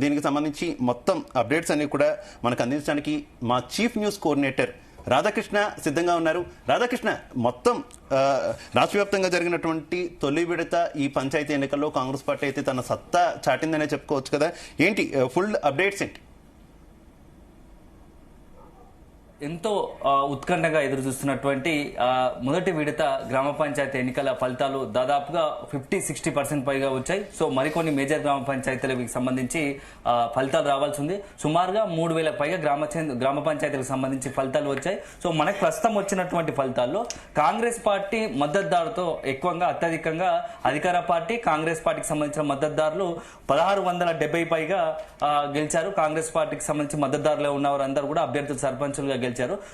దీనికి సంబంధించి మొత్తం అప్డేట్స్ అన్ని కూడా మనకు అందించడానికి మా చీఫ్ న్యూస్ కోఆర్డినేటర్ రాధాకృష్ణ సిద్ధంగా ఉన్నారు. రాధాకృష్ణ, మొత్తం రాష్ట్ర వ్యాప్తంగా జరిగినటువంటి తొలి విడత ఈ పంచాయతీ ఎన్నికల్లో కాంగ్రెస్ పార్టీ అయితే తన సత్తా చాటిందనే చెప్పుకోవచ్చు కదా, ఏంటి ఫుల్ అప్డేట్స్ ఏంటి? ఎంతో ఉత్కంఠగా ఎదురు చూస్తున్నటువంటి మొదటి విడత గ్రామ పంచాయతీ ఎన్నికల ఫలితాలు దాదాపుగా 50-60% పైగా వచ్చాయి. సో మరికొన్ని మేజర్ గ్రామ పంచాయతీలకు సంబంధించి ఫలితాలు రావాల్సి ఉంది. సుమారుగా 3,000 పైగా గ్రామ పంచాయతీలకు సంబంధించి ఫలితాలు వచ్చాయి. సో మనకు ప్రస్తుతం వచ్చినటువంటి ఫలితాల్లో కాంగ్రెస్ పార్టీ మద్దతుదారుతో ఎక్కువగా అత్యధికంగా అధికార పార్టీ కాంగ్రెస్ పార్టీకి సంబంధించిన మద్దతుదారులు 1670 పైగా గెలిచారు. కాంగ్రెస్ పార్టీకి సంబంధించి మద్దతుదారులు ఉన్న వారందరూ కూడా అభ్యర్థులు సర్పంచులుగా గెలిచారు.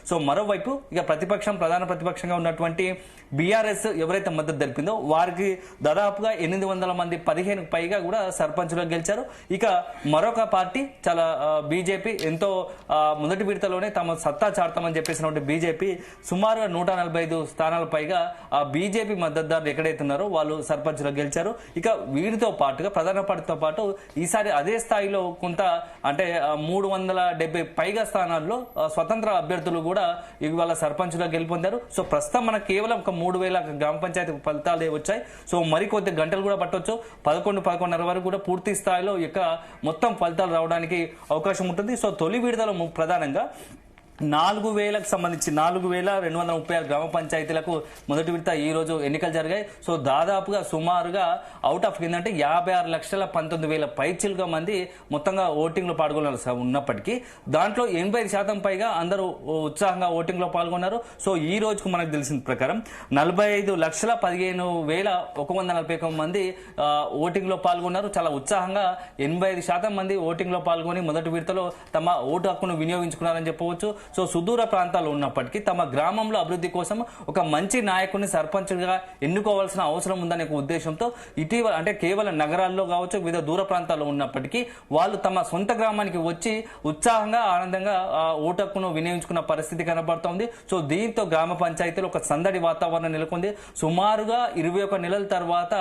సో మరోవైపు ఇక ప్రధాన ప్రతిపక్షంగా ఉన్నటువంటి బీఆర్ఎస్ ఎవరైతే మద్దతు తెలిపిందో వారికి దాదాపుగా 800 మంది 15 పైగా కూడా సర్పంచులుగా గెలిచారు. ఇక మరొక పార్టీ చాలా బీజేపీ ఎంతో మొదటి విడతలోనే తమ సత్తా చాడతామని చెప్పేసినటువంటి బీజేపీ సుమారుగా 145 స్థానాల పైగా బీజేపీ మద్దతుదారులు ఎక్కడైతే ఉన్నారో వాళ్ళు సర్పంచులుగా గెలిచారు. ఇక వీరితో పాటుగా ప్రధాన పార్టీతో పాటు ఈసారి అదే స్థాయిలో కొంత అంటే 370 పైగా స్థానాల్లో స్వతంత్ర అభ్యర్థులు కూడా ఇవాళ సర్పంచులుగా గెలుపొందారు. సో ప్రస్తుతం మనకు కేవలం ఒక 3,000 గ్రామ పంచాయతీ ఫలితాలే వచ్చాయి. సో మరికొద్ది గంటలు కూడా పట్టవచ్చు. 11-11:30 వరకు కూడా పూర్తి స్థాయిలో ఇక మొత్తం ఫలితాలు రావడానికి అవకాశం ఉంటుంది. సో తొలి విడతలో ప్రధానంగా 4,000కు సంబంధించి 4,236 గ్రామ పంచాయతీలకు మొదటి విడత ఈ రోజు ఎన్నికలు జరిగాయి. సో దాదాపుగా సుమారుగా అవుట్ ఆఫ్ ఏంటంటే 56,19,000 పైచిలుగా మంది మొత్తంగా ఓటింగ్ లో పాల్గొన్నారు. ఉన్నప్పటికీ దాంట్లో 85% పైగా అందరూ ఉత్సాహంగా ఓటింగ్ లో పాల్గొన్నారు. సో ఈ రోజుకు మనకు తెలిసిన ప్రకారం 45,15,141 మంది ఓటింగ్ లో పాల్గొన్నారు. చాలా ఉత్సాహంగా 85% మంది ఓటింగ్ లో పాల్గొని మొదటి విడతలో తమ ఓటు హక్కును వినియోగించుకున్నారని చెప్పవచ్చు. సో సుదూర ప్రాంతాల్లో ఉన్నప్పటికీ తమ గ్రామంలో అభివృద్ధి కోసం ఒక మంచి నాయకుడిని సర్పంచ్గా ఎన్నుకోవాల్సిన అవసరం ఉందనే ఉద్దేశంతో ఇటీవల అంటే కేవలం నగరాల్లో కావచ్చు వివిధ దూర ప్రాంతాల్లో ఉన్నప్పటికీ వాళ్ళు తమ సొంత గ్రామానికి వచ్చి ఉత్సాహంగా ఆనందంగా ఓటు హక్కును వినియోగించుకున్న పరిస్థితి కనబడుతోంది. సో దీంతో గ్రామ పంచాయతీలో ఒక సందడి వాతావరణం నెలకొంది. సుమారుగా 21 నెలల తర్వాత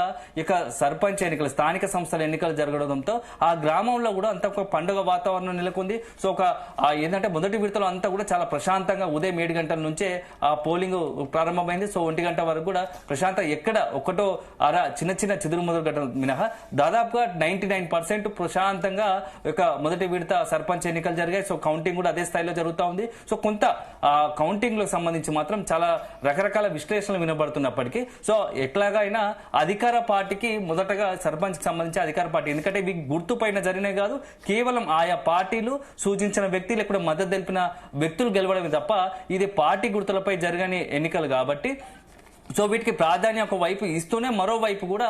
ఇక సర్పంచ్ ఎన్నికలు స్థానిక సంస్థల ఎన్నికలు జరగడంతో ఆ గ్రామంలో కూడా అంత ఒక పండుగ వాతావరణం నెలకొంది. సో ఒక ఏంటంటే మొదటి విడతలో అంతా కూడా చాలా ప్రశాంతంగా ఉదయం 7 గంటల నుంచే ఆ పోలింగ్ ప్రారంభమైంది. సో 1 గంట వరకు కూడా ప్రశాంత ఎక్కడ ఒకటో చిన్న చిదురుముదురు ఘటనలు మినహా దాదాపుగా 99% ప్రశాంతంగా ఒక మొదటి విడత సర్పంచ్ ఎన్నికలు జరిగాయి. సో కౌంటింగ్ కూడా అదే స్థాయిలో జరుగుతూ ఉంది. సో కొంత కౌంటింగ్ లో సంబంధించి మాత్రం చాలా రకరకాల విశ్లేషణలు వినబడుతున్నప్పటికీ సో ఎట్లాగైనా అధికార పార్టీకి మొదటగా సర్పంచ్ కి సంబంధించి అధికార పార్టీ ఎందుకంటే ఇవి గుర్తు పైన జరిగినాయి కాదు, కేవలం ఆయా పార్టీలు సూచించిన వ్యక్తులు ఇక్కడ మద్దతు తెలిపిన వ్యక్తులు గెలవడమే తప్ప ఇది పార్టీ గుర్తులపై జరగని ఎన్నికలు కాబట్టి సో వీటికి ప్రాధాన్యం ఒక వైపు ఇస్తూనే మరోవైపు కూడా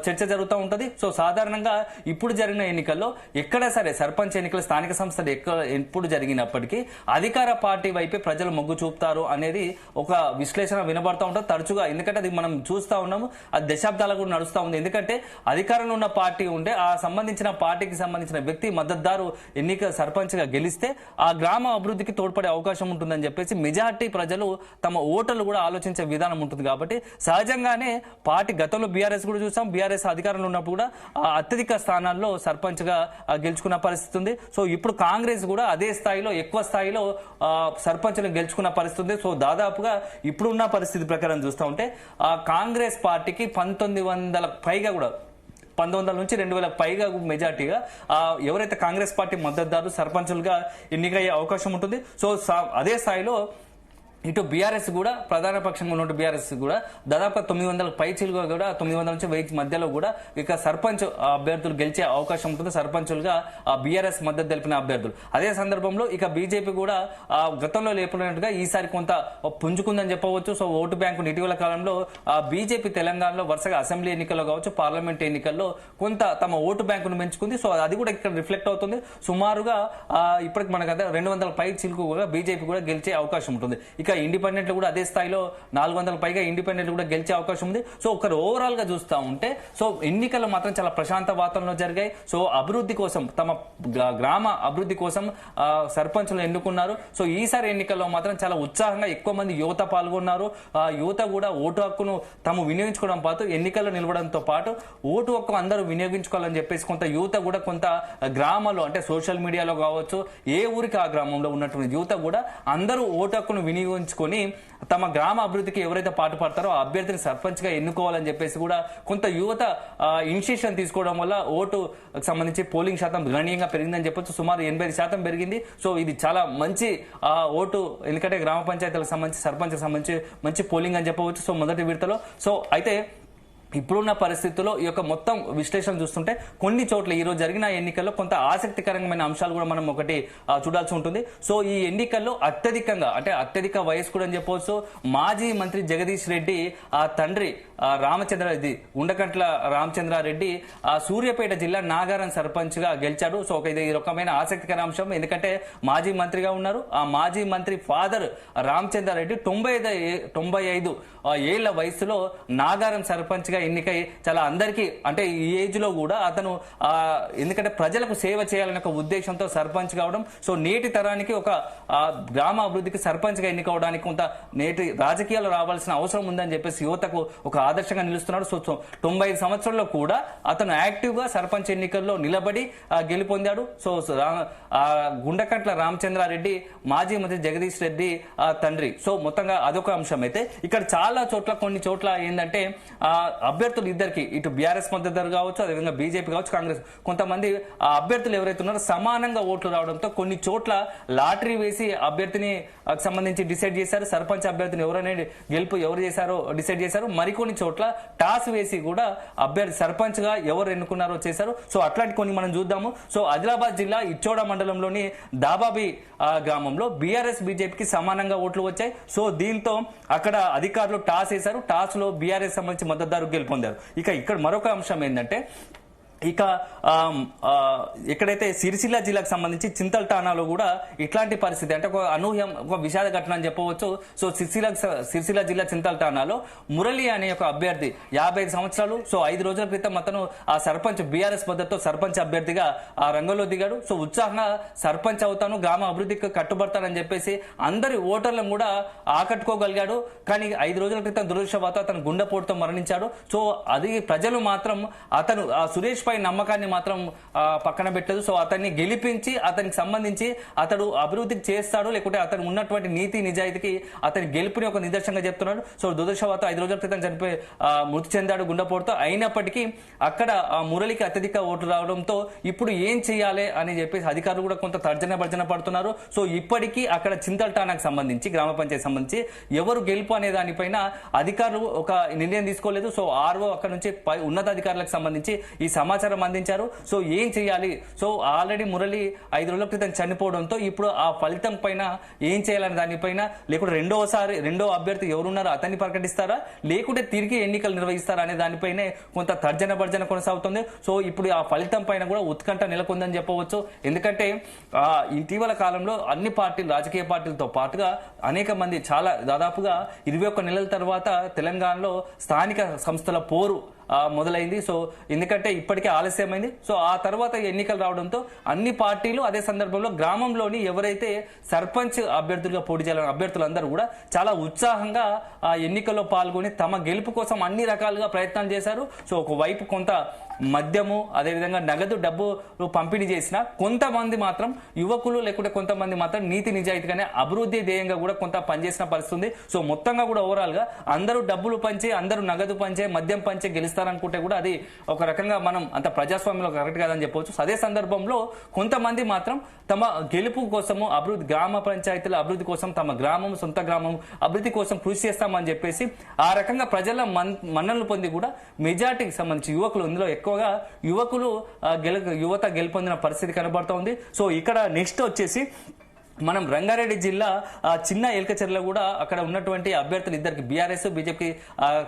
చర్చ జరుగుతూ ఉంటుంది. సో సాధారణంగా ఇప్పుడు జరిగిన ఎన్నికల్లో ఎక్కడ సరే సర్పంచ్ ఎన్నికలు స్థానిక సంస్థలు ఎప్పుడు జరిగినప్పటికీ అధికార పార్టీ వైపే ప్రజలు మొగ్గు చూపుతారు అనేది ఒక విశ్లేషణ వినబడుతూ ఉంటుంది తరచుగా. ఎందుకంటే అది మనం చూస్తూ ఉన్నాము, అది దశాబ్దాలకు కూడా నడుస్తూ ఉంది. ఎందుకంటే అధికారంలో ఉన్న పార్టీ ఉంటే ఆ సంబంధించిన పార్టీకి సంబంధించిన వ్యక్తి మద్దతుదారు ఎన్నిక సర్పంచ్ గా గెలిస్తే ఆ గ్రామ అభివృద్ధికి తోడ్పడే అవకాశం ఉంటుందని చెప్పేసి మెజార్టీ ప్రజలు తమ ఓటర్లు కూడా ఆలోచించే విధానం ఉంటుంది. కాబట్టి సహజంగానే పార్టీ గతంలో బీఆర్ఎస్ కూడా చూసాం, బీఆర్ఎస్ అధికారంలో ఉన్నప్పుడు కూడా అత్యధిక స్థానాల్లో సర్పంచ్ గా గెలుచుకున్న పరిస్థితి ఉంది. సో ఇప్పుడు కాంగ్రెస్ కూడా అదే స్థాయిలో ఎక్కువ స్థాయిలో సర్పంచ్ను గెలుచుకున్న పరిస్థితి ఉంది. సో దాదాపుగా ఇప్పుడున్న పరిస్థితి ప్రకారం చూస్తూ ఉంటే కాంగ్రెస్ పార్టీకి 1900 పైగా కూడా 1900 నుంచి 2000 పైగా మెజార్టీగా ఎవరైతే కాంగ్రెస్ పార్టీ మద్దతుదారులు సర్పంచులుగా ఎన్నికయ్యే అవకాశం ఉంటుంది. సో అదే స్థాయిలో ఇటు బీఆర్ఎస్ కూడా ప్రధాన పక్షంగా ఉన్న బీఆర్ఎస్ కూడా దాదాపు 900 పైచీలుగా కూడా 900 నుంచి 1000 మధ్యలో కూడా ఇక సర్పంచ్ అభ్యర్థులు గెలిచే అవకాశం ఉంటుంది సర్పంచులుగా బీఆర్ఎస్ మద్దతు తెలిపిన అభ్యర్థులు. అదే సందర్భంలో ఇక బీజేపీ కూడా గతంలో లేపునట్టుగా ఈసారి కొంత పుంజుకుందని చెప్పవచ్చు. సో ఓటు బ్యాంకు ఇటీవల కాలంలో బీజేపీ తెలంగాణలో వరుసగా అసెంబ్లీ ఎన్నికల్లో కావచ్చు పార్లమెంట్ ఎన్నికల్లో కొంత తమ ఓటు బ్యాంకును పెంచుకుంది. సో అది కూడా ఇక్కడ రిఫ్లెక్ట్ అవుతుంది. సుమారుగా ఇప్పటికి మనకు 200 పై చిలుకు కూడా బీజేపీ కూడా గెలిచే అవకాశం ఉంటుంది. ఇక ఇంకా ఇండిపెండెంట్లు కూడా అదే స్థాయిలో 400 పైగా ఇండిపెండెంట్ కూడా గెలిచే అవకాశం ఉంది. సో ఒకరు ఓవరాల్ గా చూస్తూ ఉంటే సో ఎన్నికలు మాత్రం చాలా ప్రశాంత వాతావరణంలో జరిగాయి. సో అభివృద్ధి కోసం తమ గ్రామ అభివృద్ధి కోసం సర్పంచులు ఎన్నుకున్నారు. సో ఈసారి ఎన్నికల్లో మాత్రం చాలా ఉత్సాహంగా ఎక్కువ మంది యువత పాల్గొన్నారు. యువత కూడా ఓటు హక్కును తాము వినియోగించుకోవడం పాటు ఎన్నికల్లో నిలవడంతో పాటు ఓటు హక్కు అందరూ వినియోగించుకోవాలని చెప్పేసి కొంత యువత కూడా కొంత గ్రామాల్లో అంటే సోషల్ మీడియాలో కావచ్చు ఏ ఊరికి ఆ గ్రామంలో ఉన్నటువంటి యువత కూడా అందరూ ఓటు హక్కును వినియోగించుకొని తమ గ్రామ అభివృద్ధికి ఎవరైతే పాటుపడతారో ఆ అభ్యర్థిని సర్పంచ్ గా ఎన్నుకోవాలని చెప్పేసి కూడా కొంత యువత ఇనిషియేషన్ తీసుకోవడం వల్ల ఓటు సంబంధించి పోలింగ్ శాతం గణనీయంగా పెరిగిందని చెప్పొచ్చు. సుమారు 85% పెరిగింది. సో ఇది చాలా మంచి ఓటు, ఎందుకంటే గ్రామ పంచాయతీలకు సంబంధించి సర్పంచ్కి సంబంధించి మంచి పోలింగ్ అని చెప్పవచ్చు. సో మొదటి విడతలో సో అయితే ఇప్పుడున్న పరిస్థితుల్లో ఈ యొక్క మొత్తం విశ్లేషణ చూస్తుంటే కొన్ని చోట్ల ఈ రోజు జరిగిన ఎన్నికల్లో కొంత ఆసక్తికరమైన అంశాలు కూడా మనం ఒకటి చూడాల్సి ఉంటుంది. సో ఈ ఎన్నికల్లో అత్యధికంగా అంటే అత్యధిక వయస్కుడు అని చెప్పవచ్చు మాజీ మంత్రి జగదీష్ రెడ్డి ఆ తండ్రి రామచంద్రారెడ్డి ఉండకంట్ల రామచంద్రారెడ్డి సూర్యాపేట జిల్లా నాగారం సర్పంచ్ గా గెలిచాడు. సో ఇది రకమైన ఆసక్తికర అంశం, ఎందుకంటే మాజీ మంత్రిగా ఉన్నారు. ఆ మాజీ మంత్రి ఫాదర్ రామచంద్రారెడ్డి 95 ఏళ్ల వయసులో నాగారం సర్పంచ్ గా ఎన్నికై చాలా అందరికీ అంటే ఈ ఏజ్ లో కూడా అతను ఎందుకంటే ప్రజలకు సేవ చేయాలనే ఒక ఉద్దేశంతో సర్పంచ్ కావడం. సో నేటి తరానికి ఒక గ్రామ అభివృద్ధికి సర్పంచ్ గా ఎన్నికవడానికి కొంత నేటి రాజకీయాలు రావాల్సిన అవసరం ఉందని చెప్పేసి యువతకు ఒక ఆదర్శంగా నిలుస్తున్నాడు. సో 95 సంవత్సరాల్లో కూడా అతను యాక్టివ్ గా సర్పంచ్ ఎన్నికల్లో నిలబడి గెలుపొందాడు. సో గుండకంట్ల రామచంద్రారెడ్డి మాజీ మంత్రి జగదీష్ రెడ్డి తండ్రి. సో మొత్తంగా అదొక అంశం. అయితే ఇక్కడ చాలా చోట్ల కొన్ని చోట్ల ఏంటంటే అభ్యర్థులు ఇద్దరికి ఇటు బీఆర్ఎస్ మద్దతు కావచ్చు, అదేవిధంగా బీజేపీ కావచ్చు, కాంగ్రెస్ కొంతమంది ఆ అభ్యర్థులు ఎవరైతే ఉన్నారో సమానంగా ఓట్లు రావడంతో కొన్ని చోట్ల లాటరీ వేసి అభ్యర్థిని సంబంధించి డిసైడ్ చేశారు. సర్పంచ్ అభ్యర్థిని ఎవరు చేశారో డిసైడ్ చేశారు. మరికొన్ని చోట్ల టాస్ వేసి కూడా అభ్యర్థి సర్పంచ్ గా ఎవరు ఎన్నుకున్నారో చేశారు. సో అట్లాంటి కొన్ని మనం చూద్దాము. సో ఆదిలాబాద్ జిల్లా ఇచ్చోడ మండలంలోని దాబాబి గ్రామంలో బీఆర్ఎస్ బీజేపీకి సమానంగా ఓట్లు వచ్చాయి. సో దీంతో అక్కడ అధికారులు టాస్ వేశారు. టాస్ లో బీఆర్ఎస్ సంబంధించి మద్దతుదారు గెలుపొందారు. ఇక్కడ మరొక అంశం ఏంటంటే ఇక ఎక్కడైతే సిరిసిల్ల జిల్లాకు సంబంధించి చింతల్టానాలో కూడా ఇట్లాంటి పరిస్థితి అంటే ఒక అనూహ్యం ఒక విషాద ఘటన అని చెప్పవచ్చు. సో సిరిసిల్ల జిల్లా చింతల్టానాలో మురళి అనే ఒక అభ్యర్థి 55 సంవత్సరాలు. సో 5 రోజుల క్రితం అతను ఆ సర్పంచ్ బీఆర్ఎస్ మద్దతుతో సర్పంచ్ అభ్యర్థిగా ఆ రంగంలో దిగాడు. సో ఉత్సాహంగా సర్పంచ్ అవుతాను, గ్రామ అభివృద్ధికి కట్టుబడతానని చెప్పేసి అందరి ఓటర్లను కూడా ఆకట్టుకోగలిగాడు. కానీ 5 రోజుల క్రితం దురదృష్టవశాత్తు అతను గుండెపోటుతో మరణించాడు. సో అది ప్రజలు మాత్రం అతను సురేష్ నమ్మకాన్ని మాత్రం పక్కన పెట్టలేదు. సో అతన్ని గెలిపించి అతనికి సంబంధించి అతడు అభివృద్ధికి చేస్తాడు, లేకుంటే అతను ఉన్నటువంటి నీతి నిజాయితీకి అతని గెలుపుని ఒక నిదర్శనంగా చెప్తున్నాడు. సో దురదృష్టవశాత్తు 5 రోజుల క్రితం చనిపోయి మృతి చెందాడు గుండెపోటుతో. అయినప్పటికీ అక్కడ మురళికి అత్యధిక ఓట్లు రావడంతో ఇప్పుడు ఏం చేయాలి అని చెప్పేసి అధికారులు కూడా కొంత తర్జన పడుతున్నారు. సో ఇప్పటికీ అక్కడ చింతల్టానాకు సంబంధించి గ్రామ పంచాయతీ సంబంధించి ఎవరు గెలుపు అనే దానిపైన అధికారులు ఒక నిర్ణయం తీసుకోలేదు. సో ఆర్ఓ అక్కడ నుంచి ఉన్నతాధికారులకు సంబంధించి ఈ సమాచారం అందించారు. సో ఏం చేయాలి? సో ఆల్రెడీ మురళి 5 రోజుల క్రితం చనిపోవడంతో ఇప్పుడు ఆ ఫలితం పైన ఏం చేయాలని దానిపైన లేకుంటే రెండో అభ్యర్థి ఎవరున్నారో అతన్ని ప్రకటిస్తారా, లేకుంటే తిరిగి ఎన్నికలు నిర్వహిస్తారా అనే దానిపైనే కొంత తర్జన కొనసాగుతుంది. సో ఇప్పుడు ఆ ఫలితం పైన కూడా ఉత్కంఠ నెలకొందని చెప్పవచ్చు. ఎందుకంటే ఇటీవల కాలంలో అన్ని పార్టీలు రాజకీయ పార్టీలతో పాటుగా అనేక మంది చాలా దాదాపుగా 21 నెలల తర్వాత తెలంగాణలో స్థానిక సంస్థల పోరు మొదలైంది. సో ఎందుకంటే ఇప్పటికే ఆలస్యమైంది. సో ఆ తర్వాత ఎన్నికలు రావడంతో అన్ని పార్టీలు అదే సందర్భంలో గ్రామంలోని ఎవరైతే సర్పంచ్ అభ్యర్థులుగా పోటీ చేయాలని అభ్యర్థులందరూ కూడా చాలా ఉత్సాహంగా ఆ ఎన్నికల్లో పాల్గొని తమ గెలుపు కోసం అన్ని రకాలుగా ప్రయత్నాలు చేశారు. సో ఒకవైపు కొంత మద్యము అదేవిధంగా నగదు డబ్బు పంపిణీ చేసిన కొంతమంది మాత్రం యువకులు లేకుంటే కొంతమంది మాత్రం నీతి నిజాయితీగానే అభివృద్ధి ధ్యేయంగా కూడా కొంత పనిచేసిన పరిస్థితి ఉంది. సో మొత్తంగా కూడా ఓవరాల్ గా అందరూ డబ్బులు పంచి అందరూ నగదు పంచే మద్యం పంచే గెలుస్తారనుకుంటే కూడా అది ఒక రకంగా మనం అంత ప్రజాస్వామ్యంలో కరెక్ట్ కాదని చెప్పవచ్చు. అదే సందర్భంలో కొంతమంది మాత్రం తమ గెలుపు కోసము అభివృద్ధి గ్రామ పంచాయతీల అభివృద్ధి కోసం తమ గ్రామం సొంత గ్రామం అభివృద్ధి కోసం కృషి చేస్తామని చెప్పేసి ఆ రకంగా ప్రజల మన్ననలు పొంది కూడా మెజార్టీకి సంబంధించి యువకులు ఇందులో ఎక్కువగా యువత గెలుపొందిన పరిస్థితి కనబడుతోంది. సో ఇక్కడ నెక్స్ట్ వచ్చేసి మనం రంగారెడ్డి జిల్లా చిన్న ఎల్కచెర్ల కూడా అక్కడ ఉన్నటువంటి అభ్యర్థులు ఇద్దరికి బీఆర్ఎస్ బీజేపీ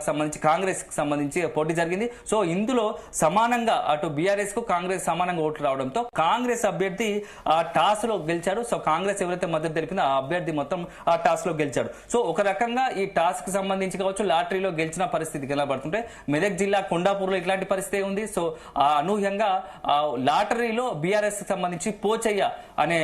సంబంధించి కాంగ్రెస్ కి సంబంధించి పోటీ జరిగింది. సో ఇందులో సమానంగా అటు బీఆర్ఎస్ కు కాంగ్రెస్ సమానంగా ఓట్లు రావడంతో కాంగ్రెస్ అభ్యర్థి టాస్ లో గెలిచాడు. సో కాంగ్రెస్ ఎవరైతే మద్దతు తెలిపిందో ఆ అభ్యర్థి మొత్తం ఆ టాస్ లో గెలిచాడు. సో ఒక రకంగా ఈ టాస్ కి సంబంధించి కావచ్చు లాటరీలో గెలిచిన పరిస్థితి కనబడుతుంటే మెదక్ జిల్లా కొండాపూర్లో ఇట్లాంటి పరిస్థితి ఉంది. సో అనూహ్యంగా లాటరీలో బీఆర్ఎస్ కి సంబంధించి పోచయ్య అనే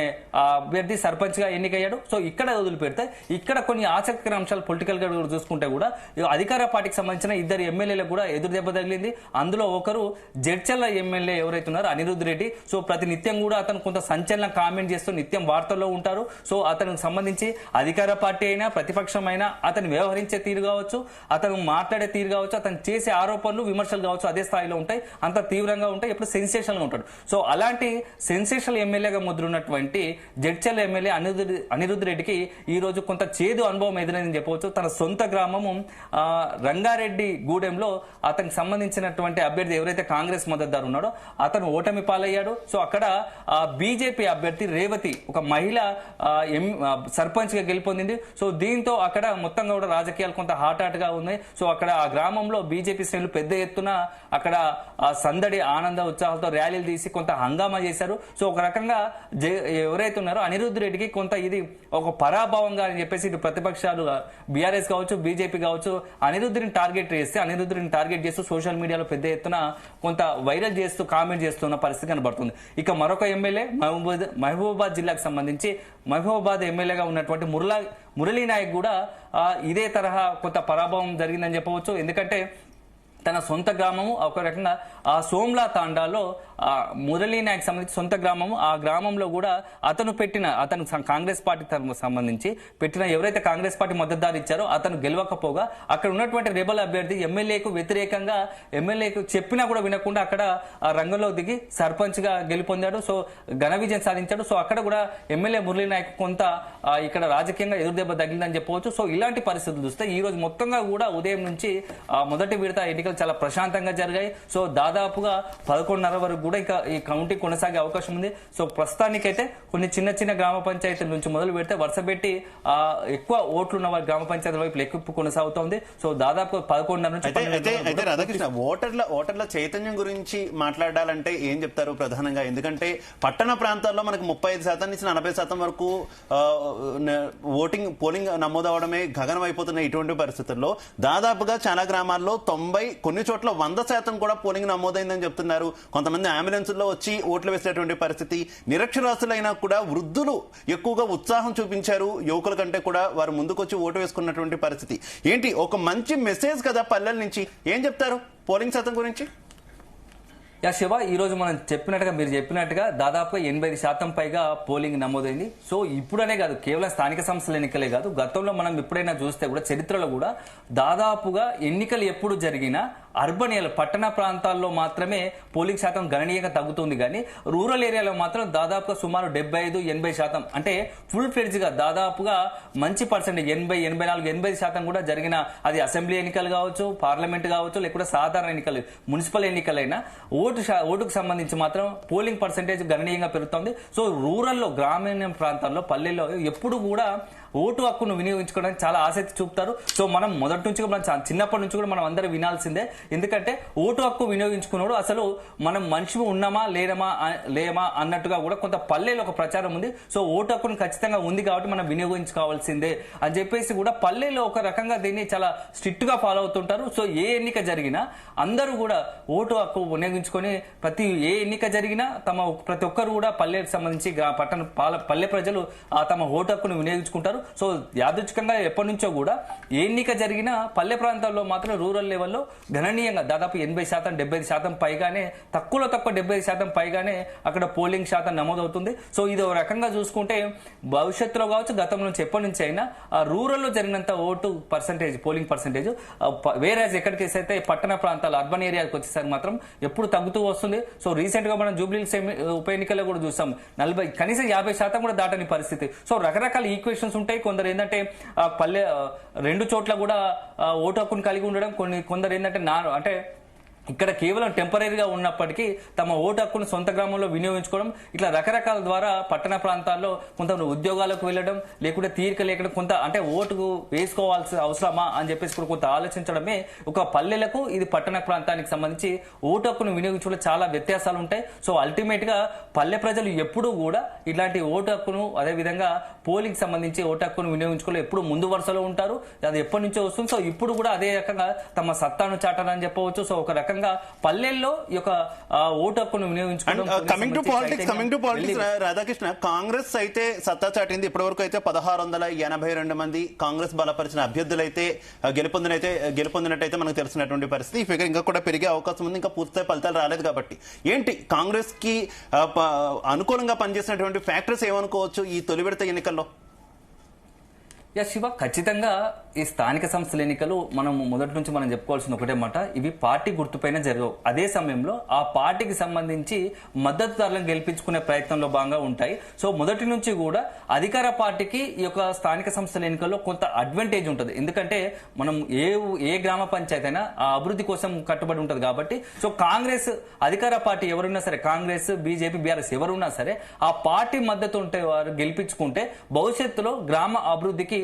అభ్యర్థి సర్పంచ్ గా ఎన్నికయ్యాడు. సో ఇక్కడ వదిలిపెడితే ఇక్కడ కొన్ని ఆసక్తికర అంశాలు పొలిటికల్ గా చూసుకుంటే కూడా అధికార పార్టీకి సంబంధించిన ఇద్దరు ఎమ్మెల్యేలకు కూడా ఎదురు దెబ్బ తగిలింది. అందులో ఒకరు జడ్చల్ల ఎమ్మెల్యే ఎవరైతే ఉన్నారో అనిరుద్ధ్ రెడ్డి. సో ప్రతి నిత్యం కూడా అతను కొంత సంచలన కామెంట్ చేస్తూ నిత్యం వార్తల్లో ఉంటారు. సో అతనికి సంబంధించి అధికార పార్టీ అయినా ప్రతిపక్షం అయినా అతను వ్యవహరించే తీరు కావచ్చు, అతను మాట్లాడే తీరు కావచ్చు, అతను చేసే ఆరోపణలు విమర్శలు కావచ్చు అదే స్థాయిలో ఉంటాయి, అంత తీవ్రంగా ఉంటాయి, ఎప్పుడు సెన్సేషనల్ గా ఉంటాడు. సో అలాంటి సెన్సేషనల్ ఎమ్మెల్యేగా ముద్రున్నటువంటి జడ్చల్ల ఎమ్మెల్యే అనిరుద్ధ్ రెడ్డికి ఈ రోజు కొంత చేదు అనుభవం ఎదురైందని చెప్పవచ్చు. తన సొంత గ్రామము రంగారెడ్డి గూడెంలో అతనికి సంబంధించినటువంటి అభ్యర్థి ఎవరైతే కాంగ్రెస్ మద్దతుదారు ఉన్నాడో అతను ఓటమి పాలయ్యాడు. సో అక్కడ బీజేపీ అభ్యర్థి రేవతి ఒక మహిళ సర్పంచ్ గా గెలుపొందింది. సో దీంతో అక్కడ మొత్తంగా కూడా రాజకీయాలు కొంత హాట్ గా ఉన్నాయి. సో అక్కడ ఆ గ్రామంలో బీజేపీ శ్రేణులు పెద్ద ఎత్తున అక్కడ సందడి ఆనంద ఉత్సాహాలతో ర్యాలీలు తీసి కొంత హంగామా చేశారు. సో ఒక రకంగా ఎవరైతే ఉన్నారో అనిరుద్ధ్ రెడ్డికి కొంత ఇది ఒక పరాభవంగా అని చెప్పేసి ఇటు ప్రతిపక్షాలు బీఆర్ఎస్ కావచ్చు బీజేపీ కావచ్చు అనిరుద్ధిని టార్గెట్ చేస్తే అనిరుద్ధిని టార్గెట్ చేస్తూ సోషల్ మీడియాలో పెద్ద ఎత్తున కొంత వైరల్ చేస్తూ కామెంట్ చేస్తున్న పరిస్థితి కనబడుతుంది. ఇక మరొక ఎమ్మెల్యే మహబూబాబాద్ జిల్లాకు సంబంధించి మహబూబాబాద్ ఎమ్మెల్యేగా ఉన్నటువంటి మురళీ నాయక్ కూడా ఇదే తరహా కొంత పరాభవం జరిగిందని చెప్పవచ్చు. ఎందుకంటే తన సొంత గ్రామము ఒక రకంగా ఆ సోమ్లా తాండాలో మురళీ నాయక్ సంబంధించి సొంత గ్రామము, ఆ గ్రామంలో కూడా అతను కాంగ్రెస్ పార్టీ సంబంధించి పెట్టిన ఎవరైతే కాంగ్రెస్ పార్టీ మద్దతుదారు ఇచ్చారో అతను గెలవకపోగా అక్కడ ఉన్నటువంటి రెబల్ అభ్యర్థి ఎమ్మెల్యేకు వ్యతిరేకంగా ఎమ్మెల్యేకు చెప్పినా కూడా వినకుండా అక్కడ రంగంలో దిగి సర్పంచ్ గా గెలుపొందాడు. సో ఘన విజయం సాధించాడు. సో అక్కడ కూడా ఎమ్మెల్యే మురళీ నాయక్ కొంత ఇక్కడ రాజకీయంగా ఎదురుదెబ్బ తగిలిందని చెప్పవచ్చు. సో ఇలాంటి పరిస్థితులు చూస్తే ఈ రోజు మొత్తంగా కూడా ఉదయం నుంచి మొదటి విడత ఎన్నికలు చాలా ప్రశాంతంగా జరిగాయి. సో దాదాపుగా 11:30 వరకు కూడా ఇంకా ఈ కౌంటింగ్ కొనసాగే అవకాశం ఉంది. సో ప్రస్తుతానికైతే కొన్ని చిన్న గ్రామ పంచాయతీల నుంచి మొదలు పెడితే వరుస పెట్టి ఎక్కువ ఓట్లున్న వారి గ్రామ పంచాయతీల వైపు లెక్కింపు కొనసాగుతోంది. సో దాదాపు 11:30 నుంచి అయితే రాధాకృష్ణ ఓటర్ల చైతన్యం గురించి మాట్లాడాలంటే ఏం చెప్తారు ప్రధానంగా? ఎందుకంటే పట్టణ ప్రాంతాల్లో మనకు 35% నుంచి 40% వరకు పోలింగ్ నమోదవడమే గగనం అయిపోతున్న ఇటువంటి పరిస్థితుల్లో దాదాపుగా చాలా గ్రామాల్లో 90 కొన్ని చోట్ల 100% కూడా పోలింగ్ నమోదైందని చెప్తున్నారు. కొంతమంది అంబులెన్సుల్లో వచ్చి ఓట్లు వేసేటువంటి పరిస్థితి. నిరక్షరాస్యులైనా కూడా వృద్ధులు ఎక్కువగా ఉత్సాహం చూపించారు. యువకుల కంటే కూడా వారు ముందుకొచ్చి ఓటు వేసుకున్నటువంటి పరిస్థితి. ఏంటి ఒక మంచి మెసేజ్ కదా పల్లెల నుంచి, ఏం చెప్తారు పోలింగ్ శాతం గురించి? శివ, ఈ రోజు మనం మీరు చెప్పినట్టుగా దాదాపుగా 80% పైగా పోలింగ్ నమోదైంది. సో ఇప్పుడనే కాదు, కేవలం స్థానిక సంస్థల ఎన్నికలే కాదు, గతంలో మనం ఎప్పుడైనా చూస్తే కూడా చరిత్రలో కూడా దాదాపుగా ఎన్నికలు ఎప్పుడు జరిగినా అర్బన్ ఏరియా పట్టణ ప్రాంతాల్లో మాత్రమే పోలింగ్ శాతం గణనీయంగా తగ్గుతుంది. కానీ రూరల్ ఏరియాలో మాత్రం దాదాపుగా సుమారు 75-80% అంటే ఫుల్ ఫ్లెడ్జ్ గా దాదాపుగా మంచి పర్సెంటేజ్ 80-84-80% కూడా జరిగిన, అది అసెంబ్లీ ఎన్నికలు కావచ్చు, పార్లమెంట్ కావచ్చు, లేకపోతే సాధారణ ఎన్నికలు మున్సిపల్ ఎన్నికలైనా ఓటుకు సంబంధించి మాత్రం పోలింగ్ పర్సెంటేజ్ గణనీయంగా పెరుగుతుంది. సో రూరల్లో గ్రామీణ ప్రాంతాల్లో పల్లెల్లో ఎప్పుడు కూడా ఓటు హక్కును వినియోగించుకోవడానికి చాలా ఆసక్తి చూపుతారు. సో మనం మొదటి నుంచి చిన్నప్పటి నుంచి కూడా మనం అందరూ వినాల్సిందే. ఎందుకంటే ఓటు హక్కు వినియోగించుకున్నాడు అసలు మనం మనిషి ఉన్నామా లేమా అన్నట్టుగా కూడా కొంత పల్లెలో ఒక ప్రచారం ఉంది. సో ఓటు హక్కును ఖచ్చితంగా ఉంది కాబట్టి మనం వినియోగించుకోవాల్సిందే అని చెప్పేసి కూడా పల్లెలో ఒక రకంగా దీన్ని చాలా స్ట్రిక్ట్ గా ఫాలో అవుతుంటారు. సో ఏ ఎన్నిక జరిగినా అందరూ కూడా ఓటు హక్కు వినియోగించుకొని ఏ ఎన్నిక జరిగినా ప్రతి ఒక్కరు కూడా పల్లెకి సంబంధించి పల్లె ప్రజలు తమ ఓటు హక్కును వినియోగించుకుంటారు. సో యాదృచ్ఛికంగా ఎప్పటి నుంచో కూడా ఏ ఎన్నిక జరిగినా పల్లె ప్రాంతాల్లో మాత్రం రూరల్ లెవెల్లో గణనీయంగా దాదాపు 80-75% పైగానే, తక్కువ 75% పైగానే అక్కడ పోలింగ్ శాతం నమోదవుతుంది. సో ఇది ఒక రకంగా చూసుకుంటే భవిష్యత్తులో కావచ్చు గతం నుంచి ఎప్పటి నుంచి అయినా రూరల్లో జరిగినంత ఓటు పర్సంటేజ్ పోలింగ్ పర్సంటేజ్ వేరే ఎక్కడికి అయితే పట్టణ ప్రాంతాలు అర్బన్ ఏరియాకి వచ్చేసరికి మాత్రం ఎప్పుడు తగ్గుతూ వస్తుంది. సో రీసెంట్ గా మనం జూబ్లీ ఉప ఎన్నికల్లో కూడా చూసాం, కనీసం 50% కూడా దాటని పరిస్థితి. సో రకరకాల ఈక్వేషన్స్ ఉంటాయి. కొందరు ఏంటంటే పల్లె రెండు చోట్ల కూడా ఓటు హక్కును కలిగి ఉండడం, కొందరు ఏంటంటే అంటే ఇక్కడ కేవలం టెంపరీగా ఉన్నప్పటికీ తమ ఓటు హక్కును సొంత గ్రామంలో వినియోగించుకోవడం, ఇట్లా రకరకాల ద్వారా పట్టణ ప్రాంతాల్లో కొంత ఉద్యోగాలకు వెళ్ళడం, లేకుంటే తీరిక లేకుండా కొంత అంటే ఓటుకు వేసుకోవాల్సిన అవసరమా అని చెప్పేసి కూడా కొంత ఆలోచించడమే ఒక పల్లెలకు ఇది పట్టణ ప్రాంతానికి సంబంధించి ఓటు హక్కును వినియోగించుకోవడం చాలా వ్యత్యాసాలు ఉంటాయి. సో అల్టిమేట్ గా పల్లె ప్రజలు ఎప్పుడూ కూడా ఇట్లాంటి ఓటు హక్కును అదేవిధంగా పోలింగ్ సంబంధించి ఓటు హక్కును వినియోగించుకోవడం ఎప్పుడు ముందు వరుసలో ఉంటారు. అది ఎప్పటి నుంచో వస్తుంది. సో ఇప్పుడు కూడా అదే రకంగా తమ సత్తాను చాటాలని చెప్పవచ్చు. సో ఒక రకంగా పల్లెల్లో ఈ యొక్క ఓటు హక్కును వినియోగించుకోవడం. Coming to politics Radhakrishna, Congress అయితే సత్తా చాటింది. ఇప్పటి వరకు అయితే 1682 మంది కాంగ్రెస్ బలపరిచిన అభ్యర్థులు అయితే గెలుపొందినట్టయితే మనకు తెలిసినటువంటి పరిస్థితి. ఈ ఫిగర్ ఇంకా కూడా పెరిగే అవకాశం ఉంది. ఇంకా పూర్తిస్థాయి ఫలితాలు రాలేదు కాబట్టి ఏంటి కాంగ్రెస్ కి అనుకూలంగా పనిచేసినటువంటి ఫ్యాక్టర్స్ ఏమనుకోవచ్చు ఈ తొలి విడత ఎన్నికల్లో? శివ, ఖచ్చితంగా ఈ స్థానిక సంస్థల ఎన్నికలు మనం మొదటి నుంచి మనం చెప్పుకోవాల్సిన ఒకటే మాట, ఇవి పార్టీ గుర్తుపైన జరగవు. అదే సమయంలో ఆ పార్టీకి సంబంధించి మద్దతుదారులను గెలిపించుకునే ప్రయత్నంలో భాగంగా ఉంటాయి. సో మొదటి నుంచి కూడా అధికార పార్టీకి ఈ యొక్క స్థానిక సంస్థల ఎన్నికల్లో కొంత అడ్వాంటేజ్ ఉంటుంది. ఎందుకంటే మనం ఏ గ్రామ పంచాయతీ అయినా ఆ అభివృద్ధి కోసం కట్టుబడి ఉంటుంది కాబట్టి. సో కాంగ్రెస్ అధికార పార్టీ ఎవరున్నా సరే, కాంగ్రెస్, బీజేపీ, బీఆర్ఎస్ ఎవరున్నా సరే, ఆ పార్టీ మద్దతు ఉంటే వారు గెలిపించుకుంటే భవిష్యత్తులో గ్రామ అభివృద్ధికి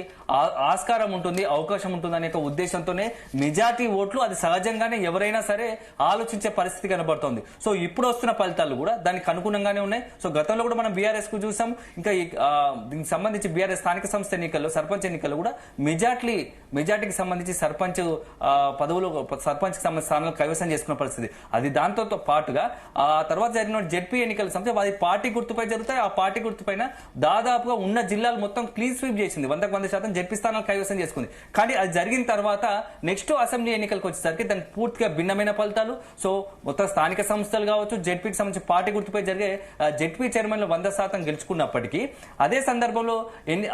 ఆస్కారం ఉంటుంది, అవకాశం ఉంటుంది అనే ఉద్దేశంతోనే మెజార్టీ ఓట్లు అది సహజంగానే ఎవరైనా సరే ఆలోచించే పరిస్థితి కనబడుతోంది. సో ఇప్పుడు వస్తున్న ఫలితాలు కూడా దానికి అనుగుణంగానే ఉన్నాయి. సో గతంలో కూడా మనం బీఆర్ఎస్ కు చూసాం. ఇంకా దీనికి సంబంధించి బీఆర్ఎస్ స్థానిక సంస్థ ఎన్నికల్లో సర్పంచ్ ఎన్నికల్లో కూడా మెజార్టీకి సంబంధించి సర్పంచ్ పదవులు సర్పంచ్ స్థానంలో కైవసం చేసుకున్న పరిస్థితి. అది దాంతో పాటుగా ఆ తర్వాత జరిగిన జెడ్పీ ఎన్నికల సంస్థ అది పార్టీ గుర్తుపై జరుగుతాయి. ఆ పార్టీ గుర్తుపైన దాదాపుగా ఉన్న జిల్లాలు మొత్తం క్లీన్ స్వీప్ చేసింది. 100% జెడ్పీ స్థానాలు కైవసం చేసుకుంది. కానీ అది జరిగిన తర్వాత నెక్స్ట్ అసెంబ్లీ ఎన్నికలకు వచ్చేసరికి దానికి పూర్తిగా భిన్నమైన ఫలితాలు. సో మొత్తం స్థానిక సంస్థలు కావచ్చు, జెడ్పీకి సంబంధించి పార్టీ గుర్తుపై జరిగే జెడ్పీ చైర్మన్లు 100% గెలుచుకున్నప్పటికీ అదే సందర్భంలో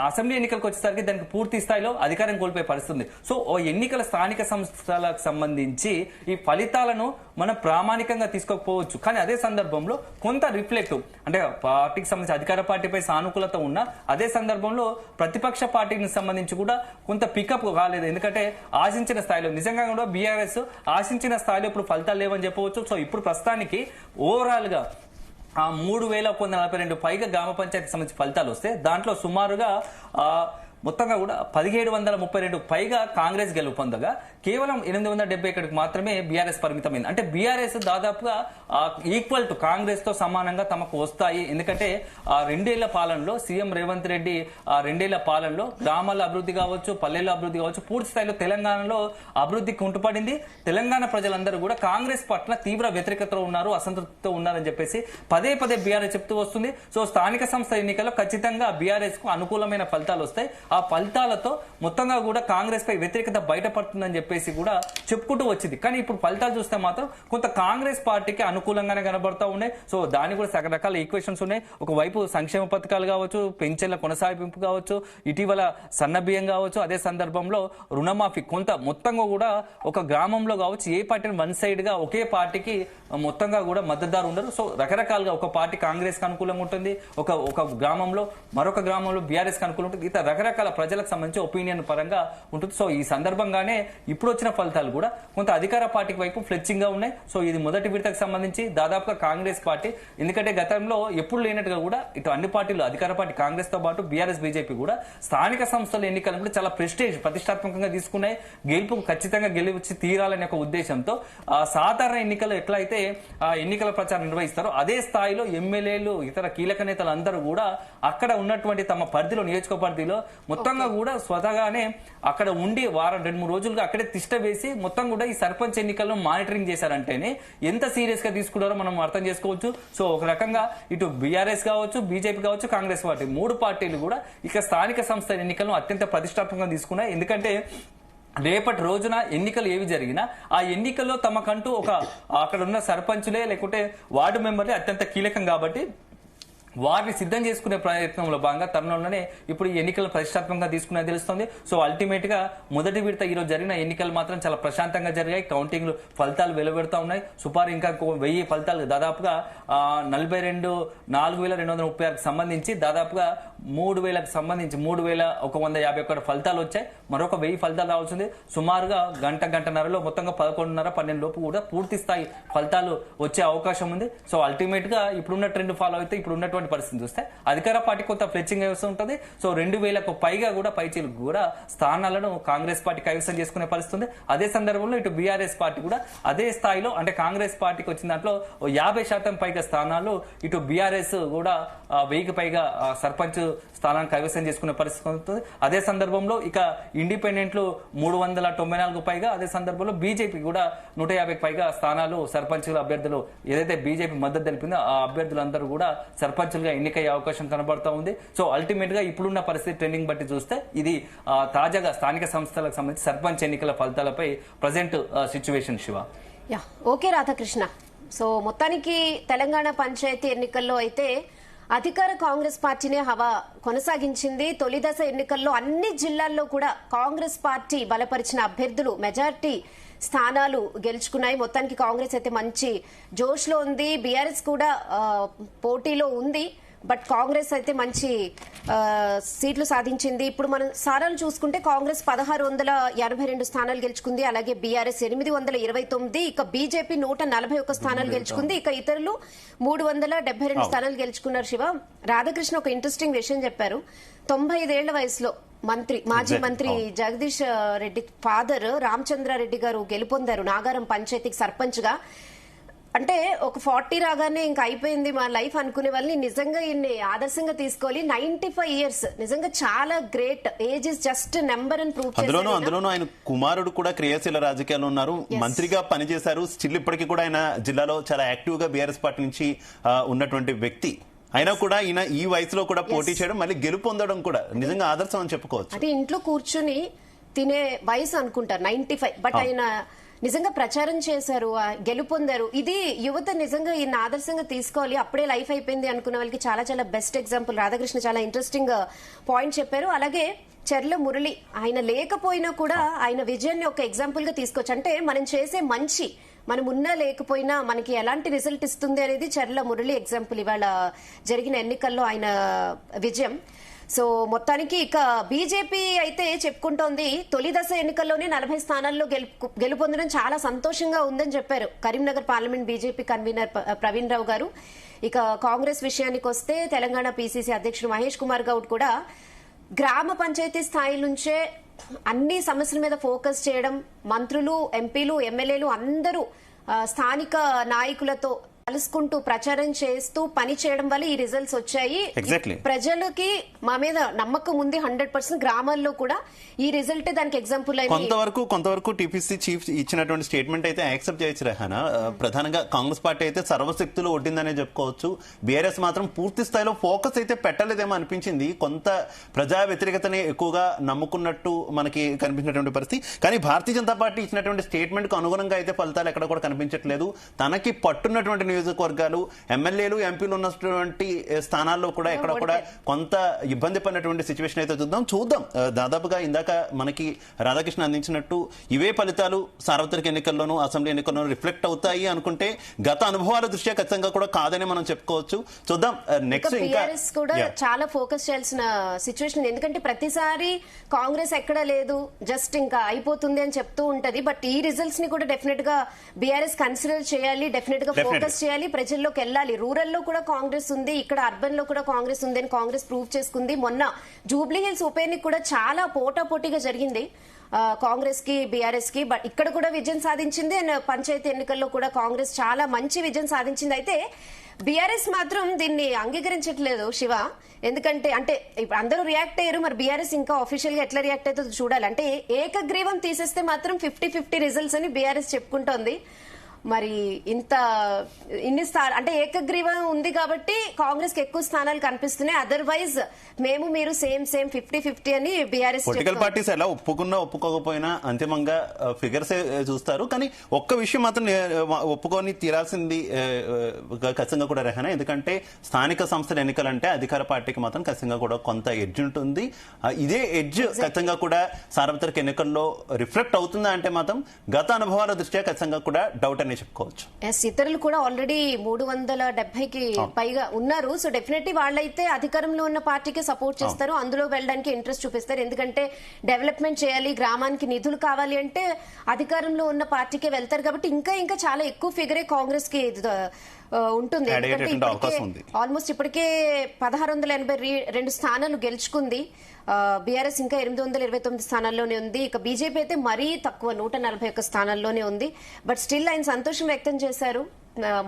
అసెంబ్లీ ఎన్నికలకు వచ్చేసరికి దానికి పూర్తి స్థాయిలో అధికారం కోల్పోయే పరిస్థితి ఉంది. సో ఎన్నికల స్థానిక సంస్థలకు సంబంధించి ఈ ఫలితాలను మనం ప్రామాణికంగా తీసుకోకపోవచ్చు. కానీ అదే సందర్భంలో కొంత రిఫ్లెక్ట్ అంటే పార్టీకి సంబంధించి అధికార పార్టీపై సానుకూలత ఉన్న అదే సందర్భంలో ప్రతిపక్ష పార్టీకి సంబంధించి కూడా కొంత పికప్ కాలేదు. ఎందుకంటే ఆశించిన స్థాయిలో నిజంగా కూడా బీఆర్ఎస్ ఆశించిన స్థాయిలో ఇప్పుడు ఫలితాలు లేవని చెప్పవచ్చు. సో ఇప్పుడు ప్రస్తుతానికి ఓవరాల్ గా 3142 పైగా గ్రామ పంచాయతీకి సంబంధించి ఫలితాలు వస్తే దాంట్లో సుమారుగా మొత్తంగా కూడా 1732 పైగా కాంగ్రెస్ గెలుపొందగా కేవలం 871 మాత్రమే బీఆర్ఎస్ పరిమితమైంది. అంటే బీఆర్ఎస్ దాదాపుగా ఈక్వల్ టు కాంగ్రెస్ తో సమానంగా తమకు వస్తాయి. ఎందుకంటే 2 ఏళ్ల పాలనలో సీఎం రేవంత్ రెడ్డి 2 ఏళ్ల పాలనలో గ్రామాల అభివృద్ధి కావచ్చు, పల్లెల అభివృద్ధి కావచ్చు, పూర్తి స్థాయిలో తెలంగాణలో అభివృద్ధి కుంటుపడింది. తెలంగాణ ప్రజలందరూ కూడా కాంగ్రెస్ పట్ల తీవ్ర వ్యతిరేకతలో ఉన్నారు, అసంతృప్తితో ఉన్నారని చెప్పేసి పదే బీఆర్ఎస్ చెప్తూ వస్తుంది. సో స్థానిక సంస్థ ఎన్నికల్లో ఖచ్చితంగా బీఆర్ఎస్ కు అనుకూలమైన ఫలితాలు వస్తాయి. ఆ ఫలితాలతో మొత్తంగా కూడా కాంగ్రెస్ పై వ్యతిరేకత బయటపడుతుందని చెప్పేసి కూడా చెప్పుకుంటూ వచ్చింది. కానీ ఇప్పుడు ఫలితాలు చూస్తే మాత్రం కొంత కాంగ్రెస్ పార్టీకి అనుకూలంగానే కనబడతా ఉన్నాయి. సో దాని కూడా రకరకాల ఈక్వేషన్స్ ఉన్నాయి. ఒకవైపు సంక్షేమ పథకాలు కావచ్చు, పెన్షన్ల కొనసాగింపు కావచ్చు, ఇటీవల సన్నబియ్యం కావచ్చు, అదే సందర్భంలో రుణమాఫీ కొంత మొత్తంగా కూడా ఒక గ్రామంలో కావచ్చు ఏ పార్టీని వన్ సైడ్ గా ఒకే పార్టీకి మొత్తంగా కూడా మద్దతుదారు ఉండరు. సో రకరకాలుగా ఒక పార్టీ కాంగ్రెస్ కి అనుకూలంగా ఉంటుంది, ఒక గ్రామంలో మరొక గ్రామంలో బీఆర్ఎస్ కి అనుకూలంగా ఉంటుంది. ఇతర రకరకాల ప్రజలకు సంబంధించి ఒపీనియన్ పరంగా ఉంటుంది. సో ఈ సందర్భంగానే ఇప్పుడు వచ్చిన ఫలితాలు కూడా కొంత అధికార పార్టీకి వైపు ఫ్లెక్సింగ్ గా ఉన్నాయి. సో ఇది మొదటి విడతకు సంబంధించి దాదాపుగా కాంగ్రెస్ పార్టీ, ఎందుకంటే గతంలో ఎప్పుడు లేనట్టుగా కూడా ఇటు అన్ని పార్టీలు అధికార పార్టీ కాంగ్రెస్ తో పాటు బీఆర్ఎస్, బీజేపీ కూడా స్థానిక సంస్థల ఎన్నికలను కూడా చాలా ప్రతిష్టాత్మకంగా తీసుకున్నాయి. గెలుపు ఖచ్చితంగా గెలిచి తీరాలనే ఒక ఉద్దేశంతో సాధారణ ఎన్నికలు ఎట్లయితే ఎన్నికల ప్రచారం నిర్వహిస్తారో అదే స్థాయిలో ఎమ్మెల్యేలు, ఇతర కీలక నేతలు అందరూ కూడా అక్కడ ఉన్నటువంటి తమ పరిధిలో, నియోజక పరిధిలో మొత్తంగా కూడా స్వతహాగానే అక్కడ ఉండి 2-3 రోజులుగా అక్కడే తిష్ట వేసి మొత్తం కూడా ఈ సర్పంచ్ ఎన్నికలను మానిటరింగ్ చేశారంటేనే ఎంత సీరియస్ గా తీసుకున్నారో మనం అర్థం చేసుకోవచ్చు. సో ఒక రకంగా ఇటు బీఆర్ఎస్ కావచ్చు, బీజేపీ కావచ్చు, కాంగ్రెస్ పార్టీ 3 పార్టీలు కూడా ఇక స్థానిక సంస్థల ఎన్నికలను అత్యంత ప్రతిష్టాత్మకంగా తీసుకున్నాయి. ఎందుకంటే రేపటి రోజున ఎన్నికలు ఏవి జరిగినా ఆ ఎన్నికల్లో తమకంటూ అక్కడ ఉన్న సర్పంచులే లేకుంటే వార్డు మెంబర్లే అత్యంత కీలకం కాబట్టి వారిని సిద్ధం చేసుకునే ప్రయత్నంలో భాగంగా తరుణంలోనే ఇప్పుడు ఈ ఎన్నికలు ప్రతిష్టాత్మకంగా తీసుకునే తెలుస్తుంది. సో అల్టిమేట్ గా మొదటి విడత ఈరోజు జరిగిన ఎన్నికలు మాత్రం చాలా ప్రశాంతంగా జరిగాయి. కౌంటింగ్ ఫలితాలు వెలువడుతూ ఉన్నాయి. సుమారు ఇంకా 1000 ఫలితాలు దాదాపుగా 4,236 సంబంధించి దాదాపుగా 3,000కు సంబంధించి 3,151 ఫలితాలు వచ్చాయి. మరొక 1000 ఫలితాలు రావాల్సింది. సుమారుగా గంటన్నరలో మొత్తంగా 11:30-12 లోపు కూడా పూర్తి స్థాయి ఫలితాలు వచ్చే అవకాశం ఉంది. సో అల్టిమేట్ గా ఇప్పుడున్న ట్రెండ్ ఫాలో అయితే ఇప్పుడు ఉన్నటువంటి పరిస్థితి చూస్తే అధికార పార్టీ కొంత ఫ్లెచ్చింగ్ వ్యవస్థ ఉంటుంది. సో 2,000కు పైగా కూడా పైచీలకు కూడా స్థానాలను కాంగ్రెస్ పార్టీ కైవసం చేసుకునే పరిస్థితి ఉంది. అదే సందర్భంలో ఇటు బీఆర్ఎస్ పార్టీ కూడా అదే స్థాయిలో అంటే కాంగ్రెస్ పార్టీకి వచ్చిన దాంట్లో 50% పైగా స్థానాలు ఇటు బీఆర్ఎస్ కూడా 1000కి పైగా సర్పంచ్ స్థానాన్ని కైవసం చేసుకునే పరిస్థితి ఉంటుంది. అదే సందర్భంలో ఇక ఇండిపెండెంట్లు 394 పైగా, అదే సందర్భంలో బీజేపీ కూడా 150కి పైగా స్థానాలు సర్పంచ్ అభ్యర్థులు ఏదైతే బీజేపీ మద్దతు తెలిపిందో ఆ అభ్యర్థులందరూ కూడా సర్పంచులుగా ఎన్నికయ్యే అవకాశం కనబడతా ఉంది. సో అల్టిమేట్ గా ఇప్పుడున్న పరిస్థితి ట్రెండింగ్ బట్టి చూస్తే ఇది తాజాగా స్థానిక సంస్థలకు సంబంధించి సర్పంచ్ ఎన్నికల ఫలితాలపై present situation. Shiva okay Radhakrishna. So మొత్తానికి తెలంగాణ పంచాయతీ ఎన్నికల్లో అయితే అధికార కాంగ్రెస్ పార్టీనే హవా కొనసాగించింది. తొలి దశ ఎన్నికల్లో అన్ని జిల్లాల్లో కూడా కాంగ్రెస్ పార్టీ బలపరిచిన అభ్యర్థులు మెజారిటీ స్థానాలు గెలుచుకున్నాయి. మొత్తానికి కాంగ్రెస్ అయితే మంచి జోష్ లో ఉంది. బీఆర్ఎస్ కూడా పోటీలో ఉంది. బట్ కాంగ్రెస్ అయితే మంచి సీట్లు సాధించింది. ఇప్పుడు మనం సారాలు చూసుకుంటే కాంగ్రెస్ 1682 స్థానాలు గెలుచుకుంది. అలాగే బీఆర్ఎస్ 829, ఇక బీజేపీ 141 స్థానాలు గెలుచుకుంది. ఇక ఇతరులు 372 స్థానాలు గెలుచుకున్నారు. శివ, రాధాకృష్ణ ఒక ఇంట్రెస్టింగ్ విషయం చెప్పారు. 95 ఏళ్ల వయసులో మాజీ మంత్రి జగదీష్ రెడ్డి ఫాదర్ రామచంద్రారెడ్డి గారు గెలుపొందారు నాగారం పంచాయతీకి సర్పంచ్ గా. అంటే ఒక 40 రాగానే ఇంకా అయిపోయింది మా లైఫ్ అనుకునే వాళ్ళని నిజంగా ఈయన్ని ఆదర్శంగా తీసుకోవాలి. 95 ఇయర్స్ నిజంగా చాలా great age. Is just number అని ప్రూవ్ చేశారు. అందులోనూ ఆయన కుమారుడు కూడా క్రియాశీల రాజకీయాలు ఉన్నారు, మంత్రిగా పనిచేశారు. స్టిల్ ఇప్పటికీ కూడా ఆయన జిల్లాలో చాలా యాక్టివ్ గా బీఆర్ఎస్ పార్టీ నుంచి ఉన్నటువంటి వ్యక్తి. అయినా కూడా ఈయన ఈ వయసులో కూడా పోటీ చేయడం, మళ్ళీ గెలుపొందడం కూడా నిజంగా ఆదర్శం అని చెప్పుకోవచ్చు. అంటే ఇంట్లో కూర్చుని తినే వయసు అనుకుంటారు 95, బట్ ఆయన నిజంగా ప్రచారం చేశారు, గెలుపొందారు. ఇది యువత నిజంగా ఈయన ఆదర్శంగా తీసుకోవాలి. అప్పుడే లైఫ్ అయిపోయింది అనుకున్న వాళ్ళకి చాలా చాలా బెస్ట్ ఎగ్జాంపుల్. రాధాకృష్ణ చాలా ఇంట్రెస్టింగ్ పాయింట్ చెప్పారు. అలాగే చెర్ల మురళి, ఆయన లేకపోయినా కూడా ఆయన విజయాన్ని ఒక ఎగ్జాంపుల్ గా తీసుకోవచ్చు. అంటే మనం చేసే మంచి మనం ఉన్నా లేకపోయినా మనకి ఎలాంటి రిజల్ట్ ఇస్తుంది అనేది చెర్ల మురళి ఎగ్జాంపుల్. ఇవాళ జరిగిన ఎన్నికల్లో ఆయన విజయం. సో మొత్తానికి ఇక బీజేపీ అయితే చెప్పుకుంటోంది తొలి దశ ఎన్నికల్లోనే 40 స్థానాల్లో గెలుపొందడం చాలా సంతోషంగా ఉందని చెప్పారు Karimnagar parliament BJP convener Praveen Rao garu. ఇక కాంగ్రెస్ విషయానికి వస్తే తెలంగాణ పీసీసీ అధ్యక్షుడు మహేష్ కుమార్ గౌడ్ కూడా గ్రామ పంచాయతీ స్థాయి నుంచే అన్ని సమస్యల మీద ఫోకస్ చేయడం, మంత్రులు, ఎంపీలు, ఎమ్మెల్యేలు అందరూ స్థానిక నాయకులతో కలుసుకుంటూ ప్రచారం చేస్తూ పని చేయడం వల్ల ఈ రిజల్ట్స్ వచ్చాయి. ప్రజలకి మా మీద నమ్మకం ఉంది 100%. గ్రామాల్లో కూడా ఈ రిజల్ట్ దానికి ఎగ్జాంపుల్ అయింది. కొంతవరకు టీపీసీ చీఫ్ ఇచ్చినటువంటి స్టేట్మెంట్ అయితే యాక్సెప్ట్ చేయొచ్చు రెహానా. ప్రధానంగా కాంగ్రెస్ పార్టీ అయితే సర్వశక్తులు ఒడ్డిందనే చెప్పుకోవచ్చు. బీఆర్ఎస్ మాత్రం పూర్తి స్థాయిలో ఫోకస్ అయితే పెట్టలేదేమో అనిపించింది. కొంత ప్రజా వ్యతిరేకతని ఎక్కువగా నమ్ముకున్నట్టు మనకి కనిపించినటువంటి పరిస్థితి. కానీ భారతీయ జనతా పార్టీ ఇచ్చినటువంటి స్టేట్మెంట్ కు అనుగుణంగా అయితే ఫలితాలు ఎక్కడ కూడా కనిపించట్లేదు. తనకి పట్టున్నటువంటి నియోజకవర్గాలు, ఎమ్మెల్యేలు, ఎంపీలు ఉన్నటువంటి స్థానాల్లో కూడా ఎక్కడ కూడా కొంత ఇబ్బంది పడినటువంటి సిచ్యువేషన్ అయితే చూద్దాం. దాదాపుగా ఇందాక మనకి రాధాకృష్ణ అందించినట్టు ఇవే ఫలితాలు సార్వత్రిక ఎన్నికల్లోనూ అసెంబ్లీ ఎన్నికల్లోనూ రిఫ్లెక్ట్ అవుతాయి అనుకుంటే గత అనుభవాల దృష్ట్యా ఖచ్చితంగా కూడా కాదని మనం చెప్పుకోవచ్చు. చూద్దాం. నెక్స్ట్ ఇంకా కూడా చాలా ఫోకస్ చేయాల్సిన సిచ్యువేషన్. ఎందుకంటే ప్రతిసారి కాంగ్రెస్ ఎక్కడ లేదు, జస్ట్ ఇంకా అయిపోతుంది అని చెప్తూ ఉంటది. బట్ ఈ రిజల్ట్స్ ని కూడా డెఫినెట్ గా బీఆర్ఎస్ కన్సిడర్ చేయాలి, డెఫినెట్ గా ఫోకస్ చేయాలి, ప్రజల్లోకి వెళ్ళాలి. రూరల్ లో కూడా కాంగ్రెస్ ఉంది, ఇక్కడ అర్బన్ లో కూడా కాంగ్రెస్ ఉంది అని కాంగ్రెస్ ప్రూవ్ చేసుకుంది. మొన్న జూబ్లీ హిల్స్ ఉప ఎన్నిక కూడా చాలా పోటాపోటీగా జరిగింది కాంగ్రెస్ కి, బీఆర్ఎస్ కి. బట్ ఇక్కడ కూడా విజయం సాధించింది. అండ్ పంచాయతీ ఎన్నికల్లో కూడా కాంగ్రెస్ చాలా మంచి విజయం సాధించింది. అయితే బీఆర్ఎస్ మాత్రం దీన్ని అంగీకరించట్లేదు శివ. ఎందుకంటే అంటే ఇప్పుడు అందరూ రియాక్ట్ అయ్యారు, మరి బీఆర్ఎస్ ఇంకా అఫీషియల్ గా ఎట్లా రియాక్ట్ అవుతుందో చూడాలి. అంటే ఏకగ్రీవం తీసేస్తే మాత్రం 50-50 రిజల్ట్స్ అని బీఆర్ఎస్ చెప్పుకుంటోంది. మరి ఇన్ని స్థానాలు అంటే ఏకగ్రీవం ఉంది కాబట్టి కాంగ్రెస్ కి ఎక్కువ స్థానాలు కనిపిస్తున్నాయి. అదర్వైజ్ మేము మీరు సేమ్ 50-50 అని బీఆర్ఎస్ పొలిటికల్ పార్టీస్ ఎలా ఒప్పుకున్నా ఒప్పుకోకపోయినా అంతిమంగా ఫిగర్స్ చూస్తారు. కానీ ఒక్క విషయం మాత్రం ఒప్పుకొని తీరాల్సింది ఖచ్చితంగా కూడా రెహనా, ఎందుకంటే స్థానిక సంస్థల ఎన్నికలంటే అధికార పార్టీకి మాత్రం ఖచ్చితంగా కూడా కొంత ఎడ్జ్ ఉంటుంది. ఇదే ఎడ్జ్ ఖచ్చితంగా కూడా సార్వత్రిక ఎన్నికల్లో రిఫ్లెక్ట్ అవుతుందా అంటే మాత్రం గత అనుభవాల దృష్ట్యా ఖచ్చితంగా కూడా డౌట్ అనే చెప్పుకోవచ్చు. ఇతరులు కూడా ఆల్రెడీ 370కి పైగా ఉన్నారు. సో డెఫినెట్లీ వాళ్ళైతే అధికారంలో ఉన్న పార్టీకి సపోర్ట్ చేస్తారు, అందులో వెళ్ళడానికి ఇంట్రెస్ట్ చూపిస్తారు. ఎందుకంటే డెవలప్మెంట్ చేయాలి, గ్రామానికి నిధులు కావాలి అంటే అధికారంలో ఉన్న పార్టీకే వెళ్తారు. కాబట్టి ఇంకా చాలా ఎక్కువ ఫిగరే కాంగ్రెస్ కి ఉంటుంది. ఆల్మోస్ట్ ఇప్పటికే 1682 స్థానాలు గెలుచుకుంది. బీఆర్ఎస్ ఇంకా 829 స్థానాల్లోనే ఉంది. ఇక బీజేపీ అయితే మరీ తక్కువ 141 స్థానాల్లోనే ఉంది. బట్ స్టిల్ ఆయన సంతోషం వ్యక్తం చేశారు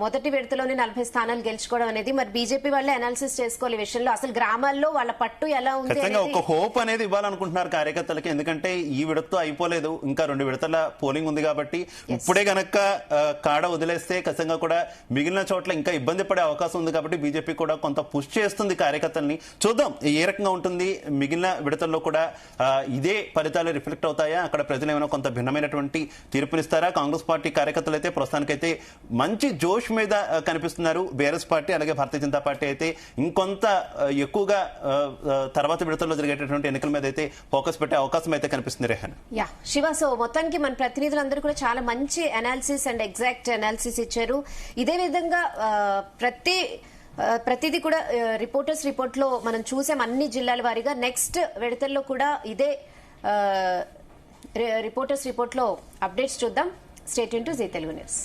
మొదటి విడతలోనే 40 స్థానాలు గెలుచుకోవడం అనేది. మరి బీజేపీ వాళ్ళే అనాలిసిస్ చేసుకోవాలి విషయంలో, అసలు గ్రామాల్లో వాళ్ళ పట్టు ఎలా ఉంది. ఒక హోప్ అనేది ఇవ్వాలనుకుంటున్నారు కార్యకర్తలకి, ఎందుకంటే ఈ విడతతో అయిపోలేదు, ఇంకా 2 విడతల పోలింగ్ ఉంది కాబట్టి ఇప్పుడే గనక కాడ వదిలేస్తే ఖచ్చితంగా కూడా మిగిలిన చోట్ల ఇంకా ఇబ్బంది పడే అవకాశం ఉంది. కాబట్టి బీజేపీ కూడా కొంత పుష్ చేస్తుంది కార్యకర్తల్ని. చూద్దాం ఏ రకంగా ఉంటుంది. మిగిలిన విడతల్లో కూడా ఇదే ఫలితాలు రిఫ్లెక్ట్ అవుతాయా, అక్కడ ప్రజలు ఏమైనా కొంత భిన్నమైనటువంటి తీర్పునిస్తారా? కాంగ్రెస్ పార్టీ కార్యకర్తలు అయితే ప్రస్తుతానికైతే మంచి జోష్ మీద కనిపిస్తున్నారు. బీఆర్ఎస్ పార్టీ అలాగే భారతీయ జనతా పార్టీ అయితే ఇంకొంత ఎక్కువగా తర్వాత విడతల్లో జరిగేటటువంటి ఎన్నికల మీద అయితే ఫోకస్ పెట్టే అవకాశం అయితే కనిపిస్తుంది. రెహన్ శివ, సో మొత్తానికి మన ప్రతినిధులందరూ కూడా చాలా మంచి అనాలిసిస్ అండ్ ఎగ్జాక్ట్ అనాలిసిస్ ఇచ్చారు. ఇదే విధంగా ప్రతిదీ కూడా రిపోర్ట్ లో మనం చూసాం అన్ని జిల్లాల వారీగా. నెక్స్ట్ విడతల్లో కూడా ఇదే రిపోర్ట్ లో అప్డేట్స్ చూద్దాం. Stay tune to Zee Telugu news.